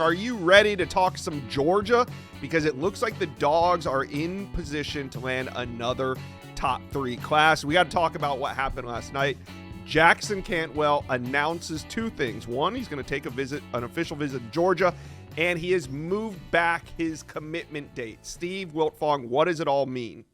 Are you ready to talk some Georgia? Because it looks like the Dogs are in position to land another top 3 class. We got to talk about what happened last night. Jackson Canwell announces 2 things. One, he's going to take an official visit to Georgia, and he has moved back his commitment date. Steve Wiltfong, what does it all mean?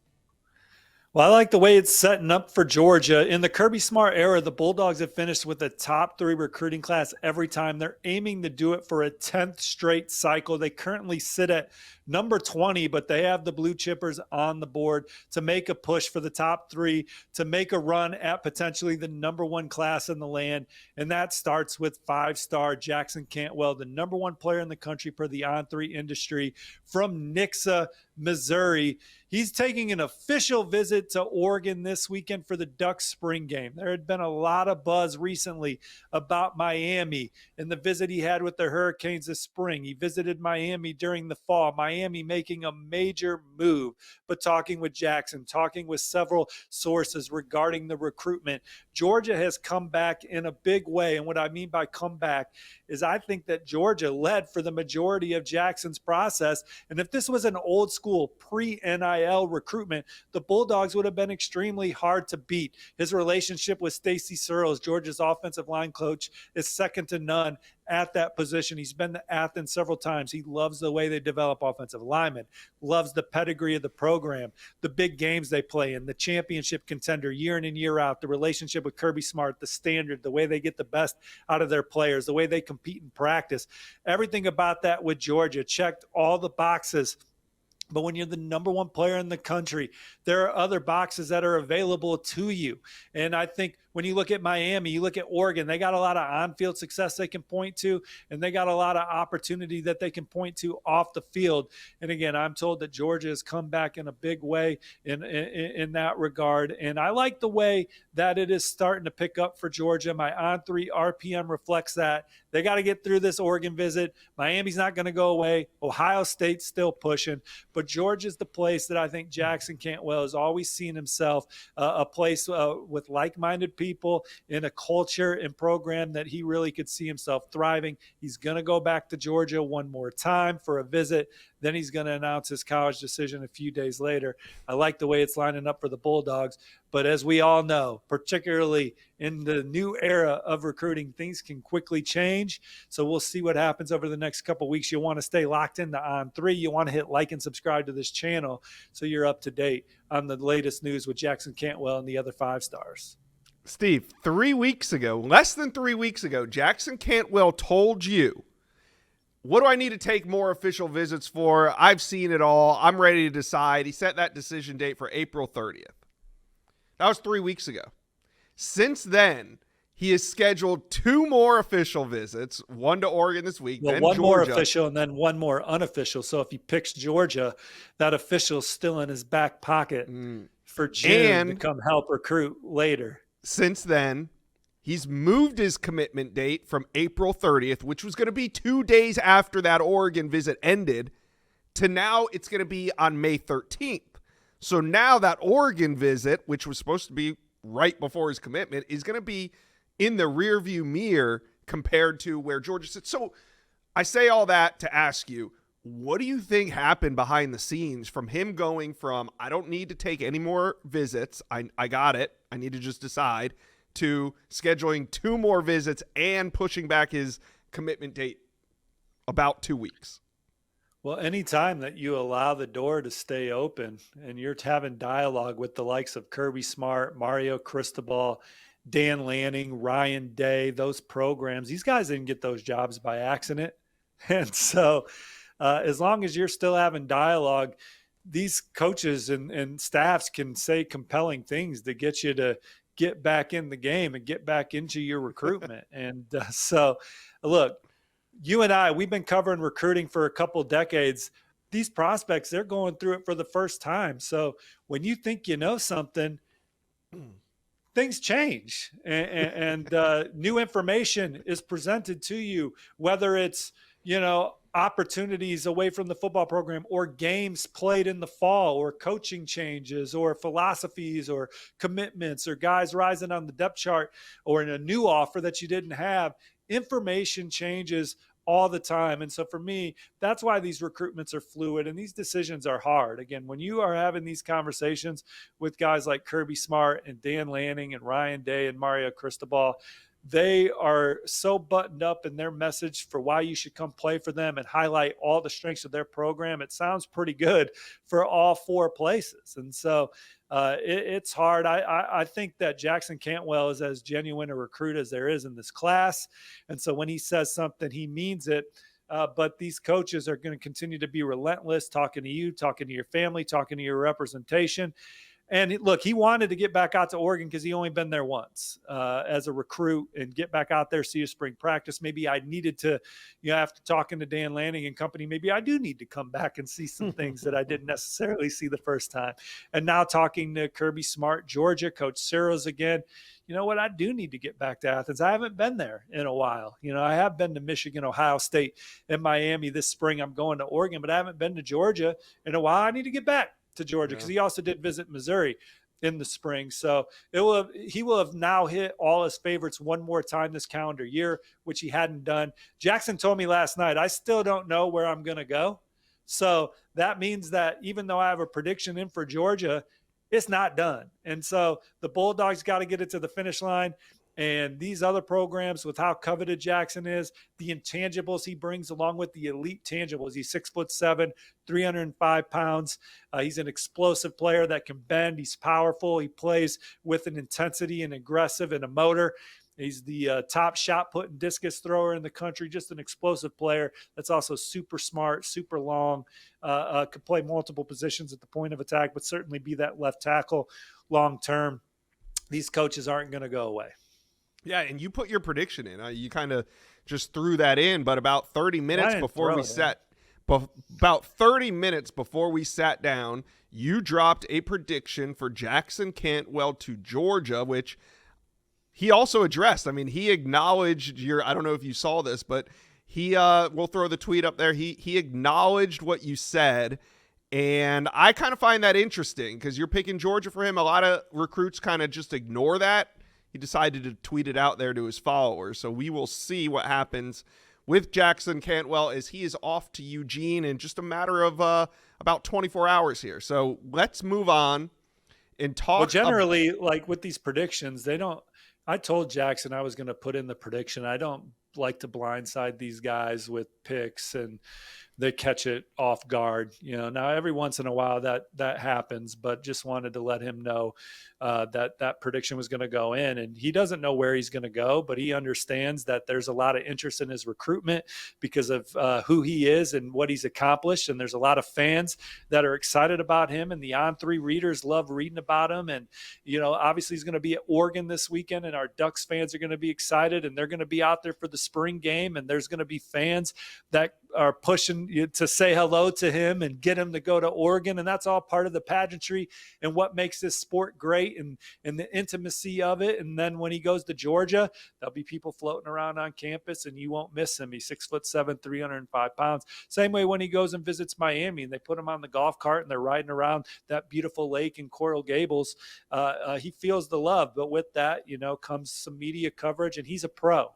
Well, I like the way it's setting up for Georgia. In the Kirby Smart era, the Bulldogs have finished with a top 3 recruiting class every time. They're aiming to do it for a 10th straight cycle. They currently sit at number 20, but they have the blue chippers on the board to make a push for the top 3, to make a run at potentially the number 1 class in the land. And that starts with 5-star Jackson Cantwell, the number 1 player in the country per the On3 industry from Nixa, Missouri. He's taking an official visit to Oregon this weekend for the Ducks spring game. There had been a lot of buzz recently about Miami and the visit he had with the Hurricanes this spring. He visited Miami during the fall. Miami making a major move, but talking with Jackson, talking with several sources regarding the recruitment. Georgia has come back in a big way. And what I mean by come back is I think that Georgia led for the majority of Jackson's process. And if this was an old school pre-NIL recruitment, the Bulldogs would have been extremely hard to beat. His relationship with Stacy Searles, Georgia's offensive line coach, is second to none at that position. He's been to Athens several times. He loves the way they develop offensive linemen, loves the pedigree of the program, the big games they play in, the championship contender year in and year out, the relationship with Kirby Smart, the standard, the way they get the best out of their players, the way they compete in practice. Everything about that with Georgia checked all the boxes. But when you're the number 1 player in the country, there are other boxes that are available to you. And I think when you look at Miami, you look at Oregon, they got a lot of on-field success they can point to, and they got a lot of opportunity that they can point to off the field. And again, I'm told that Georgia has come back in a big way in that regard. And I like the way that it is starting to pick up for Georgia. My On3 RPM reflects that. They got to get through this Oregon visit. Miami's not going to go away. Ohio State's still pushing. But Georgia's the place that I think Jackson Cantwell has always seen himself, a place with like-minded people in a culture and program that he really could see himself thriving. He's going to go back to Georgia one more time for a visit. Then he's going to announce his college decision a few days later. I like the way it's lining up for the Bulldogs. But as we all know, particularly in the new era of recruiting, things can quickly change. So we'll see what happens over the next couple of weeks. You want to stay locked into On3. You want to hit like and subscribe to this channel so you're up to date on the latest news with Jackson Cantwell and the other 5-stars. Steve, 3 weeks ago, less than 3 weeks ago, Jackson Cantwell told you, what do I need to take more official visits for? I've seen it all. I'm ready to decide. He set that decision date for April 30th. That was 3 weeks ago. Since then, he has scheduled 2 more official visits, one to Oregon this week, well, then one Georgia. More official and then one more unofficial. So if he picks Georgia, that official's still in his back pocket for June to come help recruit later. Since then, he's moved his commitment date from April 30th, which was going to be 2 days after that Oregon visit ended, to now it's going to be on May 13th. So now that Oregon visit, which was supposed to be right before his commitment, is going to be in the rearview mirror compared to where Georgia sits. So I say all that to ask you, what do you think happened behind the scenes from him going from, I don't need to take any more visits, I got it, I need to just decide, to scheduling 2 more visits and pushing back his commitment date about 2 weeks? Well, anytime that you allow the door to stay open and you're having dialogue with the likes of Kirby Smart, Mario Cristobal, Dan Lanning, Ryan Day, those programs, these guys didn't get those jobs by accident. And so as long as you're still having dialogue, these coaches and staffs can say compelling things to get you to get back in the game and get back into your recruitment. And so, look, you and I, we've been covering recruiting for a couple decades. These prospects, they're going through it for the first time. So when you think you know something, things change and new information is presented to you, whether it's, opportunities away from the football program or games played in the fall or coaching changes or philosophies or commitments or guys rising on the depth chart or in a new offer that you didn't have. Information changes all the time. And so for me, that's why these recruitments are fluid and these decisions are hard. Again, when you are having these conversations with guys like Kirby Smart and Dan Lanning and Ryan Day and Mario Cristobal, they are so buttoned up in their message for why you should come play for them and highlight all the strengths of their program. It sounds pretty good for all four places. And so it's hard. I think that Jackson Cantwell is as genuine a recruit as there is in this class. And so when he says something, he means it. But these coaches are going to continue to be relentless, talking to you, talking to your family, talking to your representation. And look, he wanted to get back out to Oregon because he only been there once as a recruit and get back out there, see a spring practice. Maybe I needed to, after talking to Dan Lanning and company, maybe I do need to come back and see some things that I didn't necessarily see the first time. And now talking to Kirby Smart, Georgia, Coach Searles again, you know what? I do need to get back to Athens. I haven't been there in a while. I have been to Michigan, Ohio State, and Miami this spring. I'm going to Oregon, but I haven't been to Georgia in a while. I need to get back to Georgia because he also did visit Missouri in the spring. So he will have now hit all his favorites one more time this calendar year, which he hadn't done. Jackson told me last night, I still don't know where I'm going to go. So that means that even though I have a prediction in for Georgia, it's not done. And so the Bulldogs got to get it to the finish line. And these other programs, with how coveted Jackson is, the intangibles he brings along with the elite tangibles. He's 6'7", 305 pounds. He's an explosive player that can bend. He's powerful. He plays with an intensity and aggressive and a motor. He's the top shot put and discus thrower in the country, just an explosive player that's also super smart, super long, could play multiple positions at the point of attack, but certainly be that left tackle long term. These coaches aren't going to go away. Yeah, and you put your prediction in. You kind of just threw that in, but about 30 minutes before we sat down, you dropped a prediction for Jackson Cantwell to Georgia, which he also addressed. I mean, he acknowledged I don't know if you saw this, but we'll throw the tweet up there. He acknowledged what you said, and I kind of find that interesting because you're picking Georgia for him. A lot of recruits kind of just ignore that. He decided to tweet it out there to his followers. So we will see what happens with Jackson Cantwell as he is off to Eugene in just a matter of about 24 hours here. So let's move on and talk. Well, generally, like with these predictions, I told Jackson I was going to put in the prediction. I don't like to blindside these guys with picks and they catch it off guard. Now every once in a while that happens, but just wanted to let him know that prediction was going to go in, and he doesn't know where he's going to go, but he understands that there's a lot of interest in his recruitment because of who he is and what he's accomplished. And there's a lot of fans that are excited about him, and the On3 readers love reading about him. And, obviously he's going to be at Oregon this weekend, and our Ducks fans are going to be excited, and they're going to be out there for the spring game. And there's going to be fans that are pushing you to say hello to him and get him to go to Oregon. And that's all part of the pageantry and what makes this sport great and the intimacy of it. And then when he goes to Georgia, there'll be people floating around on campus and you won't miss him. He's 6'7", 305 pounds. Same way when he goes and visits Miami and they put him on the golf cart and they're riding around that beautiful lake in Coral Gables. He feels the love, but with that, comes some media coverage, and he's a pro.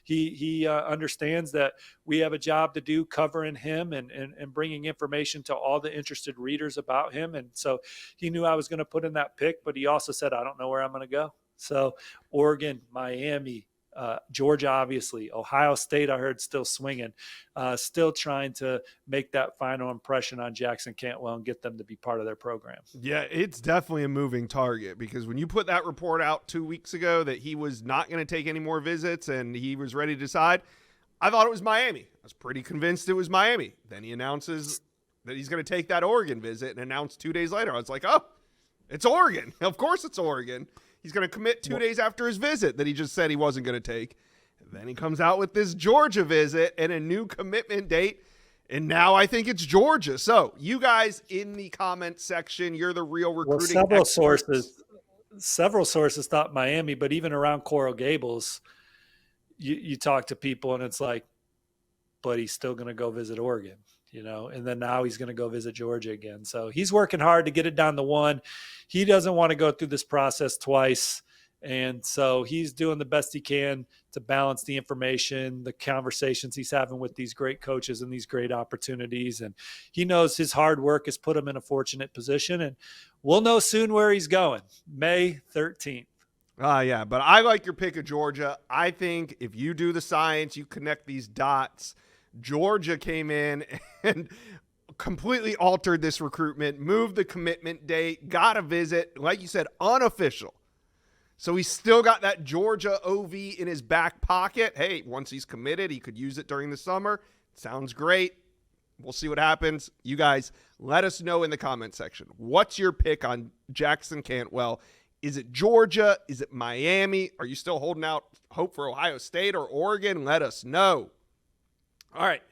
He understands that we have a job to do covering him and bringing information to all the interested readers about him. And so he knew I was going to put in that pick, but he also said, I don't know where I'm going to go. So Oregon, Miami, Georgia, obviously, Ohio State, I heard still swinging, still trying to make that final impression on Jackson Cantwell and get them to be part of their program. Yeah, it's definitely a moving target because when you put that report out 2 weeks ago that he was not going to take any more visits and he was ready to decide, I thought it was Miami. I was pretty convinced it was Miami. Then he announces that he's going to take that Oregon visit and announced 2 days later. I was like, oh, it's Oregon. Of course it's Oregon. He's going to commit 2 days after his visit that he just said he wasn't going to take. And then he comes out with this Georgia visit and a new commitment date. And now I think it's Georgia. So you guys in the comment section, you're the real recruiting experts. Several sources thought Miami, but even around Coral Gables, you talk to people and it's like, but he's still going to go visit Oregon. And then now he's going to go visit Georgia again. So he's working hard to get it down to one. He doesn't want to go through this process twice. And so he's doing the best he can to balance the information, the conversations he's having with these great coaches and these great opportunities. And he knows his hard work has put him in a fortunate position. And we'll know soon where he's going, May 13th. Yeah, but I like your pick of Georgia. I think if you do the science, you connect these dots. Georgia came in and completely altered this recruitment, moved the commitment date, got a visit, like you said, unofficial. So he's still got that Georgia OV in his back pocket. Hey, once he's committed, he could use it during the summer. Sounds great. We'll see what happens. You guys, let us know in the comment section. What's your pick on Jackson Cantwell? Is it Georgia? Is it Miami? Are you still holding out hope for Ohio State or Oregon? Let us know. All right,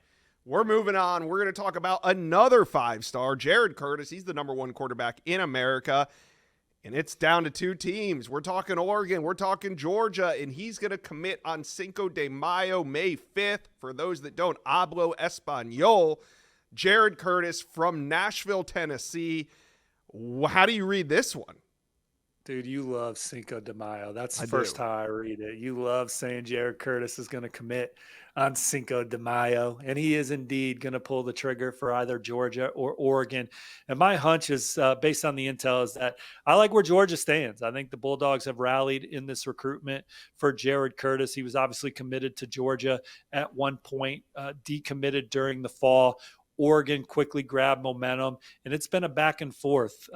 we're moving on. We're going to talk about another 5-star, Jared Curtis. He's the #1 quarterback in America, and it's down to 2 teams. We're talking Oregon. We're talking Georgia, and he's going to commit on Cinco de Mayo, May 5th. For those that don't hablo español, Jared Curtis from Nashville, Tennessee. How do you read this one? Dude, you love Cinco de Mayo. That's the first how I read it. You love saying Jared Curtis is going to commit on Cinco de Mayo, and he is indeed going to pull the trigger for either Georgia or Oregon. And my hunch is, based on the intel, is that I like where Georgia stands. I think the Bulldogs have rallied in this recruitment for Jared Curtis. He was obviously committed to Georgia at one point, decommitted during the fall. Oregon quickly grabbed momentum, and it's been a back and forth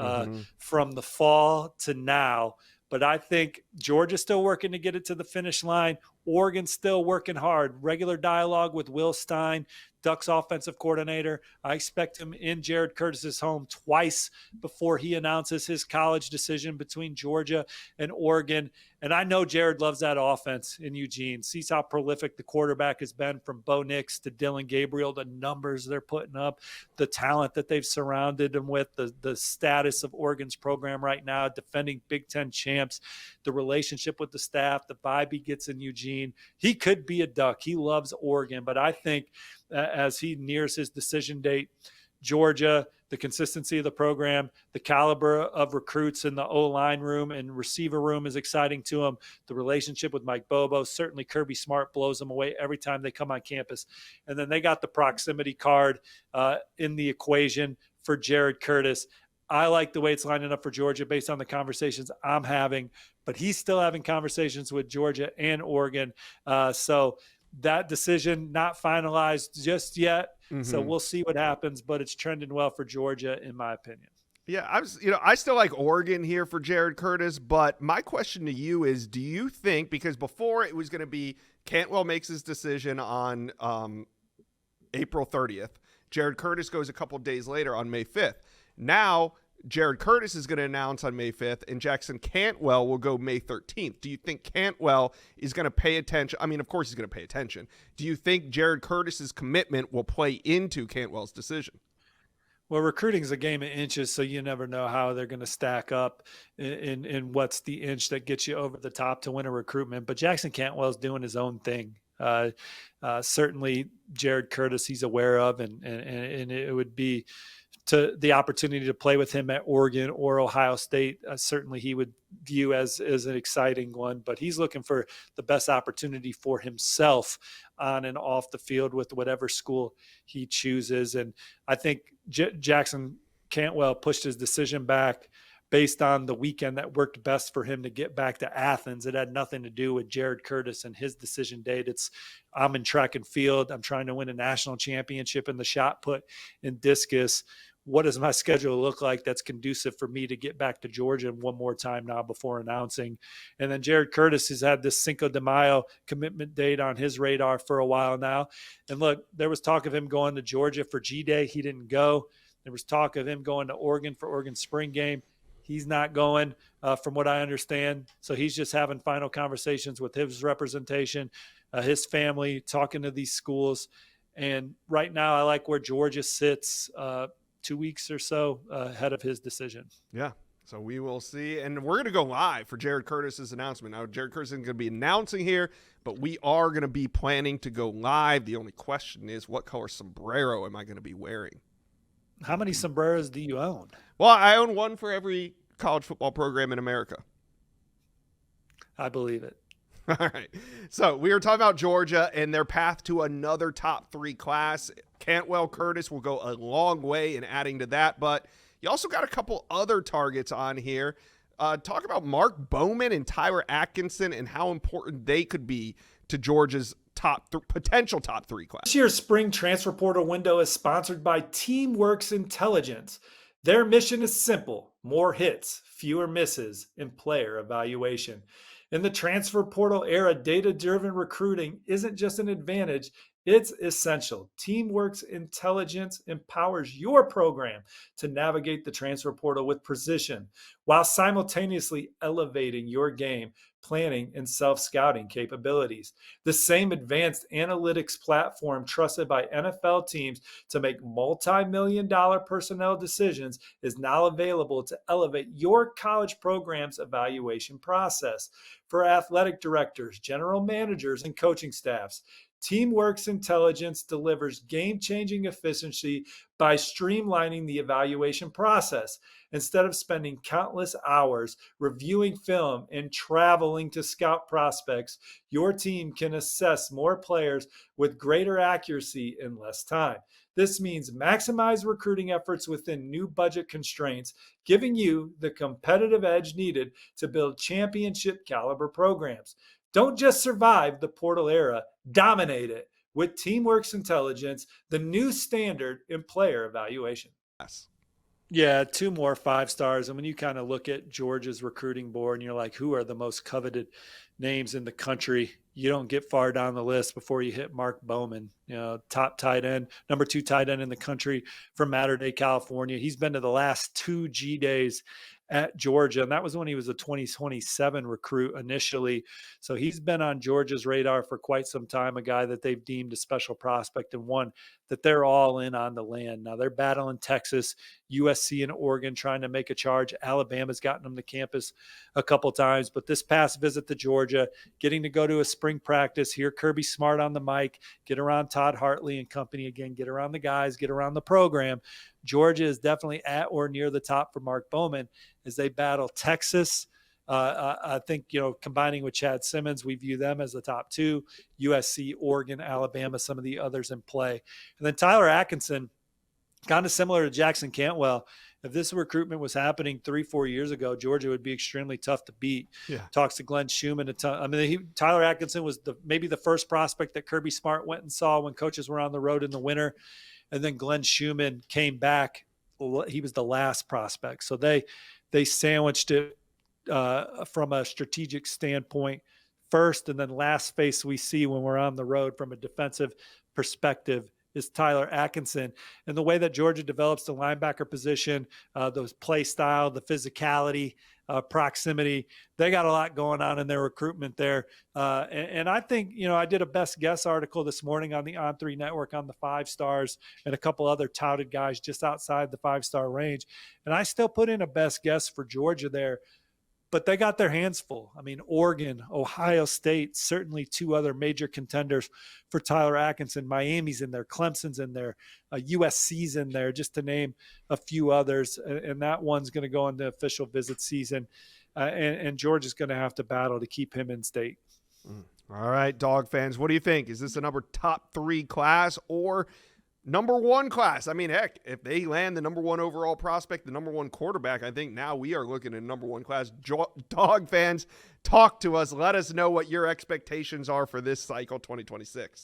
from the fall to now. But I think Georgia's still working to get it to the finish line. Oregon's still working hard. Regular dialogue with Will Stein, Ducks offensive coordinator. I expect him in Jared Curtis's home twice before he announces his college decision between Georgia and Oregon. And I know Jared loves that offense in Eugene. Sees how prolific the quarterback has been, from Bo Nix to Dylan Gabriel, the numbers they're putting up, the talent that they've surrounded him with, the status of Oregon's program right now, defending Big Ten champs, the relationship with the staff, the vibe he gets in Eugene. He could be a Duck. He loves Oregon. But I think as he nears his decision date, Georgia, the consistency of the program, the caliber of recruits in the O-line room and receiver room is exciting to him. The relationship with Mike Bobo, certainly Kirby Smart blows them away every time they come on campus. And then they got the proximity card in the equation for Jared Curtis. I like the way it's lining up for Georgia based on the conversations I'm having, but he's still having conversations with Georgia and Oregon. So that decision not finalized just yet. So we'll see what happens, but it's trending well for Georgia, in my opinion. Yeah, I still like Oregon here for Jared Curtis, but my question to you is, do you think, because before it was going to be Cantwell makes his decision on April 30th, Jared Curtis goes a couple days later on May 5th. Now, Jared Curtis is going to announce on May 5th, and Jackson Cantwell will go May 13th. Do you think Cantwell is going to pay attention? I mean, of course he's going to pay attention. Do you think Jared Curtis's commitment will play into Cantwell's decision? Well, recruiting is a game of inches, so you never know how they're going to stack up in what's the inch that gets you over the top to win a recruitment. But Jackson Cantwell's doing his own thing. Certainly, Jared Curtis he's aware of, and it would be to the opportunity to play with him at Oregon or Ohio State. Certainly, he would view as an exciting one. But he's looking for the best opportunity for himself on and off the field with whatever school he chooses. And I think Jackson Cantwell pushed his decision back based on the weekend that worked best for him to get back to Athens. It had nothing to do with Jared Curtis and his decision date. I'm in track and field. I'm trying to win a national championship in the shot put in discus. What does my schedule look like that's conducive for me to get back to Georgia one more time now before announcing? And then Jared Curtis has had this Cinco de Mayo commitment date on his radar for a while now. And look, there was talk of him going to Georgia for G-Day. He didn't go. There was talk of him going to Oregon for Oregon spring game. He's not going, from what I understand. So he's just having final conversations with his representation, his family, talking to these schools. And right now I like where Georgia sits 2 weeks or so ahead of his decision. Yeah. So we will see. And we're going to go live for Jared Curtis's announcement. Now, Jared Curtis is going to be announcing here, but we are going to be planning to go live. The only question is, what color sombrero am I going to be wearing? How many sombreros do you own? Well, I own one for every college football program in America. I believe it. All right. So we were talking about Georgia and their path to another top 3 class. Cantwell Curtis will go a long way in adding to that, but you also got a couple other targets on here. Talk about Mark Bowman and Tyra Atkinson and how important they could be to Georgia's potential top 3 class. This year's spring transfer portal window is sponsored by Teamworks Intelligence. Their mission is simple: more hits, fewer misses, and player evaluation. In the transfer portal era, data-driven recruiting isn't just an advantage, it's essential. Teamworks Intelligence empowers your program to navigate the transfer portal with precision while simultaneously elevating your game planning and self-scouting capabilities. The same advanced analytics platform trusted by NFL teams to make multi-million-dollar personnel decisions is now available to elevate your college program's evaluation process. For athletic directors, general managers, and coaching staffs, Teamworks Intelligence delivers game-changing efficiency by streamlining the evaluation process. Instead of spending countless hours reviewing film and traveling to scout prospects, your team can assess more players with greater accuracy in less time. This means maximize recruiting efforts within new budget constraints, giving you the competitive edge needed to build championship caliber programs. Don't just survive the portal era, dominate it with Teamworks Intelligence, the new standard in player evaluation. Yes. Yeah, 2 more 5 stars. And when you kind of look at Georgia's recruiting board and you're like, who are the most coveted names in the country? You don't get far down the list before you hit Mark Bowman, top tight end, number 2 tight end in the country from Mater Dei, California. He's been to the last 2 G days at Georgia, and that was when he was a 2027 recruit initially. So he's been on Georgia's radar for quite some time, a guy that they've deemed a special prospect and one that they're all in on the land. Now they're battling Texas, USC, and Oregon trying to make a charge. Alabama's gotten them to campus a couple times, but this past visit to Georgia, getting to go to a spring practice, hear Kirby Smart on the mic, get around Todd Hartley and company again, get around the guys, get around the program. Georgia is definitely at or near the top for Mark Bowman as they battle Texas. I think, combining with Chad Simmons, we view them as the top 2, USC, Oregon, Alabama, some of the others in play. And then Tyler Atkinson, kind of similar to Jackson Cantwell. If this recruitment was happening 3-4 years ago, Georgia would be extremely tough to beat. Yeah. Talks to Glenn Schumann a ton. Tyler Atkinson was maybe the first prospect that Kirby Smart went and saw when coaches were on the road in the winter. And then Glenn Schumann came back. He was the last prospect. So they sandwiched it from a strategic standpoint first, and then last face we see when we're on the road from a defensive perspective is Tyler Atkinson. And the way that Georgia develops the linebacker position, those play style, the physicality, proximity, they got a lot going on in their recruitment there. And I think, I did a best guess article this morning on the On3 Network on the 5 stars and a couple other touted guys just outside the 5-star range. And I still put in a best guess for Georgia there. But they got their hands full. Oregon, Ohio State, certainly 2 other major contenders for Tyler Atkinson. Miami's in there, Clemson's in there, USC's in there, just to name a few others. And that one's going to go into official visit season. And Georgia's going to have to battle to keep him in state. All right, Dog fans, what do you think? Is this a top 3 class or number 1 class? Heck, if they land the number 1 overall prospect, the number 1 quarterback, I think now we are looking at number 1 class. Dog fans, talk to us. Let us know what your expectations are for this cycle 2026.